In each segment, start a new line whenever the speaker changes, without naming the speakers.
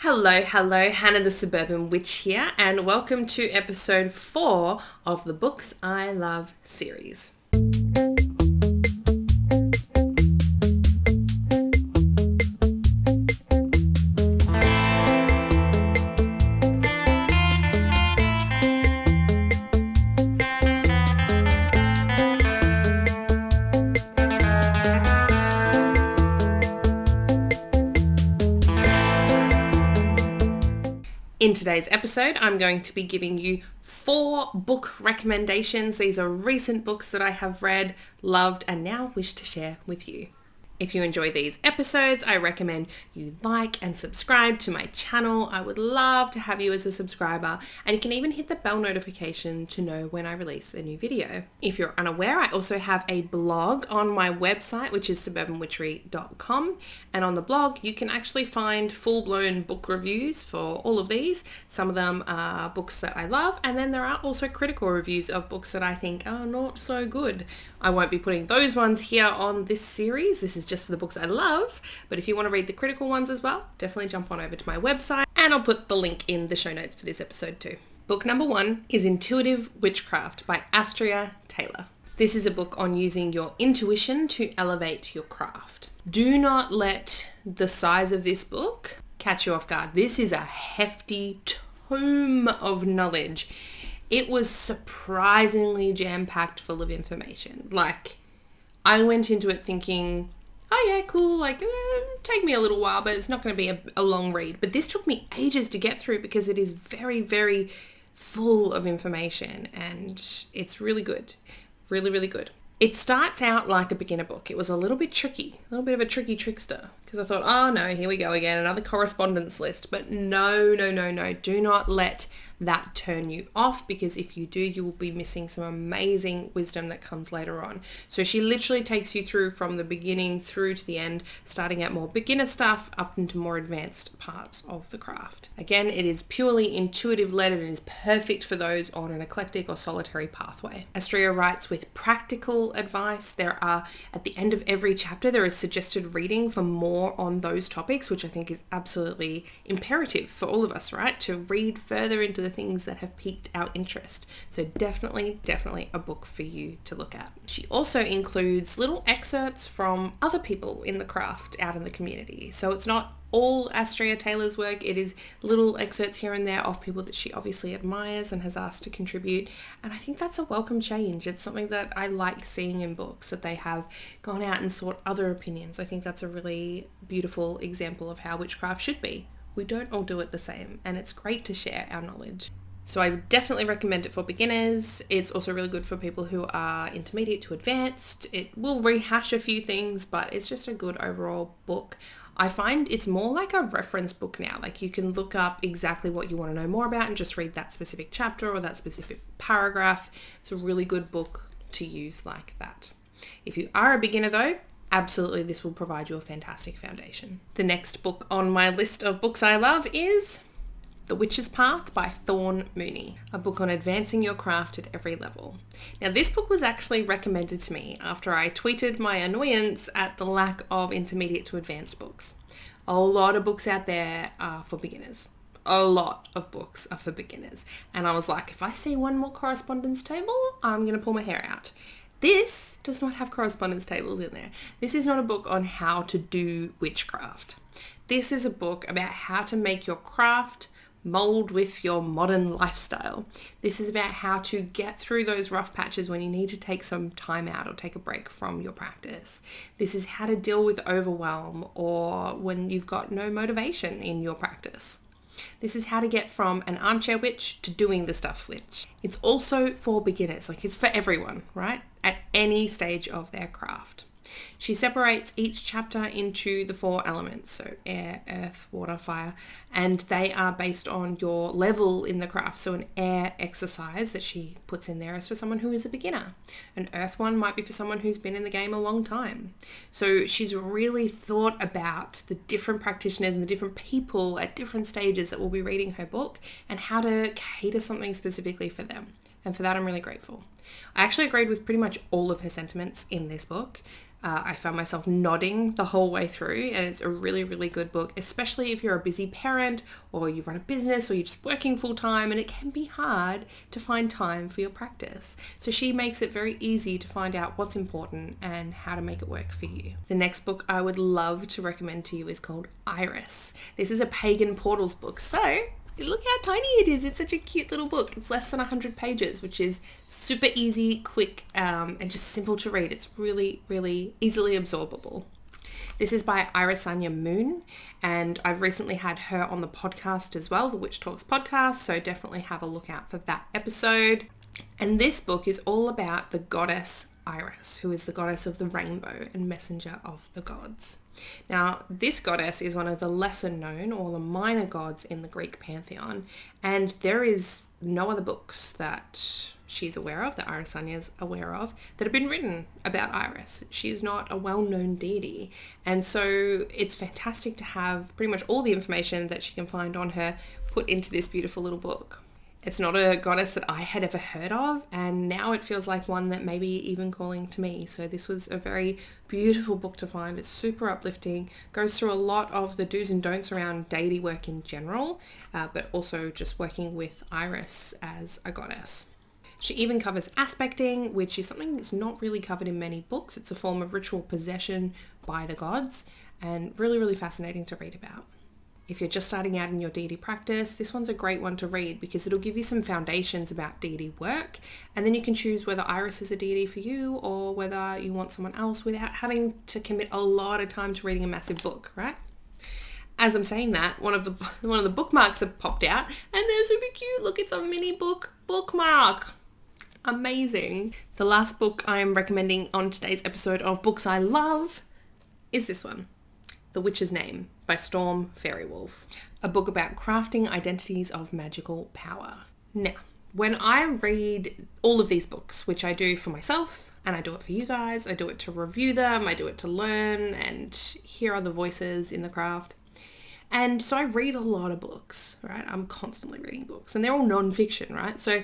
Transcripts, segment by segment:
Hello, Hana the Suburban Witch here, and welcome to episode 4 of the Books I Love series. In today's episode, I'm going to be giving you 4 book recommendations. These are recent books that I have read, loved, and now wish to share with you. If you enjoy these episodes, I recommend you like and subscribe to my channel. I would love to have you as a subscriber, and you can even hit the bell notification to know when I release a new video. If you're unaware, I also have a blog on my website, which is suburbanwitchery.com, and on the blog you can actually find full-blown book reviews for all of these. Some of them are books that I love, and then there are also critical reviews of books that I think are not so good. I won't be putting those ones here on this series. This is just for the books I love, but if you want to read the critical ones as well, definitely jump on over to my website, and I'll put the link in the show notes for this episode too. Book number 1 is Intuitive Witchcraft by Astrology. This is a book on using your intuition to elevate your craft. Do not let the size of this book catch you off guard. This is a hefty tome of knowledge. It was surprisingly jam-packed full of information. Like, I went into it thinking, oh yeah, cool, take me a little while, but it's not going to be a long read. But this took me ages to get through because it is very, very full of information, and it's really good. Really, really good. It starts out like a beginner book. It was a little bit tricky, a little bit of a tricky trickster, because I thought, oh no, here we go again, another correspondence list. But no, do not let that turn you off, because if you do, you will be missing some amazing wisdom that comes later on. So she literally takes you through from the beginning through to the end, starting at more beginner stuff up into more advanced parts of the craft. Again, it is purely intuitive led and is perfect for those on an eclectic or solitary pathway. Astrology writes with practical advice. There are, at the end of every chapter, there is suggested reading for more on those topics, which I think is absolutely imperative for all of us, right? To read further into the things that have piqued our interest. So definitely a book for you to look at. She also includes little excerpts from other people in the craft out in the community. So it's not all Astrology Taylor's work, it is little excerpts here and there of people that she obviously admires and has asked to contribute. And I think that's a welcome change. It's something that I like seeing in books, that they have gone out and sought other opinions. I think that's a really beautiful example of how witchcraft should be. We don't all do it the same, and it's great to share our knowledge. So I would definitely recommend it for beginners. It's also really good for people who are intermediate to advanced. It will rehash a few things, but it's just a good overall book. I find it's more like a reference book now. Like, you can look up exactly what you want to know more about and just read that specific chapter or that specific paragraph. It's a really good book to use like that. If you are a beginner though, absolutely, this will provide you a fantastic foundation. The next book on my list of books I love is The Witch's Path by Thorn Mooney, a book on advancing your craft at every level. Now, this book was actually recommended to me after I tweeted my annoyance at the lack of intermediate to advanced books. A lot of books out there are for beginners. A lot of books are for beginners. And I was like, if I see one more correspondence table, I'm going to pull my hair out. This does not have correspondence tables in there. This is not a book on how to do witchcraft. This is a book about how to make your craft mold with your modern lifestyle. This is about how to get through those rough patches when you need to take some time out or take a break from your practice. This is how to deal with overwhelm or when you've got no motivation in your practice. This is how to get from an armchair witch to doing the stuff witch. It's also for beginners, like it's for everyone, right? At any stage of their craft. She separates each chapter into the 4 elements, so air, earth, water, fire, and they are based on your level in the craft. So an air exercise that she puts in there is for someone who is a beginner. An earth one might be for someone who's been in the game a long time. So she's really thought about the different practitioners and the different people at different stages that will be reading her book and how to cater something specifically for them. And for that, I'm really grateful. I actually agreed with pretty much all of her sentiments in this book. I found myself nodding the whole way through, and it's a really, really good book, especially if you're a busy parent or you run a business or you're just working full time, and it can be hard to find time for your practice. So she makes it very easy to find out what's important and how to make it work for you. The next book I would love to recommend to you is called Iris. This is a pagan portals book. So look how tiny it is. It's such a cute little book. It's less than 100 pages, which is super easy, quick, and just simple to read. It's really, really easily absorbable. This is by Irisanya Moon, and I've recently had her on the podcast as well, the Witch Talks podcast, so definitely have a look out for that episode. And this book is all about the goddess Iris, who is the goddess of the rainbow and messenger of the gods. Now, this goddess is one of the lesser known or the minor gods in the Greek pantheon, and there is no other books that she's aware of, that Irisanya is aware of, that have been written about Iris. She is not a well-known deity, and so it's fantastic to have pretty much all the information that she can find on her put into this beautiful little book. It's not a goddess that I had ever heard of, and now it feels like one that may be even calling to me. So this was a very beautiful book to find. It's super uplifting, goes through a lot of the do's and don'ts around deity work in general, but also just working with Iris as a goddess. She even covers aspecting, which is something that's not really covered in many books. It's a form of ritual possession by the gods, and really, really fascinating to read about. If you're just starting out in your deity practice, this one's a great one to read because it'll give you some foundations about deity work, and then you can choose whether Iris is a deity for you or whether you want someone else without having to commit a lot of time to reading a massive book, right? As I'm saying that, one of the bookmarks have popped out, and they're super cute. Look, it's a mini bookmark. Amazing. The last book I'm recommending on today's episode of Books I Love is this one, The Witch's Name by Storm Fairywolf, a book about crafting identities of magical power. Now, when I read all of these books, which I do for myself, and I do it for you guys, I do it to review them, I do it to learn and hear other voices in the craft. And so I read a lot of books, right? I'm constantly reading books, and they're all non-fiction, right? So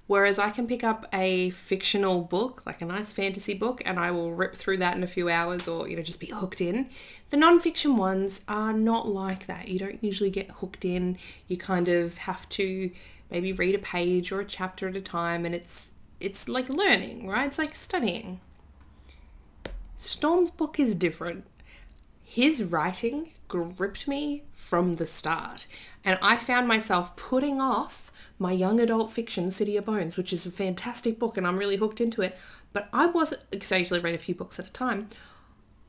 whereas I can pick up a fictional book, like a nice fantasy book, and I will rip through that in a few hours or, just be hooked in. The non-fiction ones are not like that. You don't usually get hooked in. You kind of have to maybe read a page or a chapter at a time, and it's like learning, right? It's like studying. Storm's book is different. His writing gripped me from the start, and I found myself putting off my young adult fiction, City of Bones, which is a fantastic book and I'm really hooked into it. But I wasn't, because I usually read a few books at a time,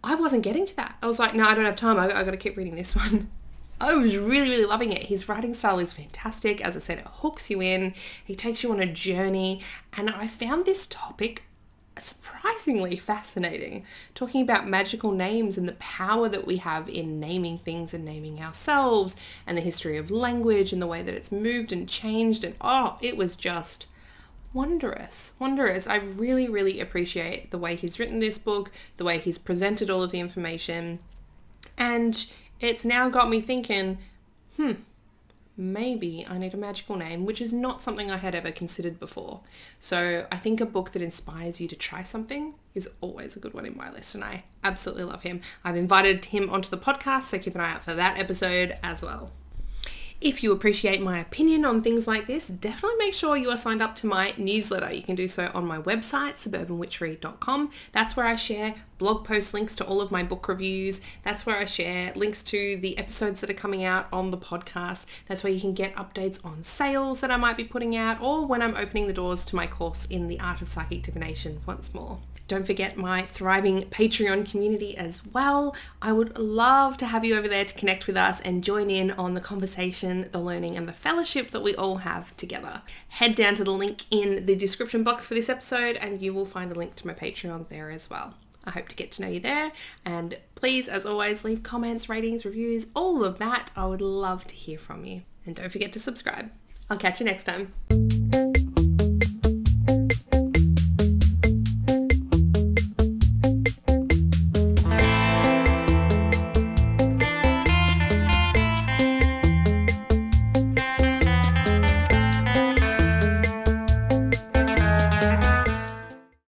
I wasn't getting to that. I was like, no, I don't have time. I got to keep reading this one. I was really, really loving it. His writing style is fantastic. As I said, it hooks you in. He takes you on a journey. And I found this topic surprisingly fascinating, talking about magical names and the power that we have in naming things and naming ourselves, and the history of language and the way that it's moved and changed. And it was just wondrous. I really, really appreciate the way he's written this book, the way he's presented all of the information, and it's now got me thinking, maybe I need a magical name, which is not something I had ever considered before. So I think a book that inspires you to try something is always a good one in my list, and I absolutely love him. I've invited him onto the podcast, so keep an eye out for that episode as well. If you appreciate my opinion on things like this, definitely make sure you are signed up to my newsletter. You can do so on my website, suburbanwitchery.com. That's where I share blog post links to all of my book reviews. That's where I share links to the episodes that are coming out on the podcast. That's where you can get updates on sales that I might be putting out, or when I'm opening the doors to my course in the Art of Psychic Divination once more. Don't forget my thriving Patreon community as well. I would love to have you over there to connect with us and join in on the conversation, the learning, and the fellowship that we all have together. Head down to the link in the description box for this episode and you will find a link to my Patreon there as well. I hope to get to know you there, and please, as always, leave comments, ratings, reviews, all of that. I would love to hear from you. And don't forget to subscribe. I'll catch you next time.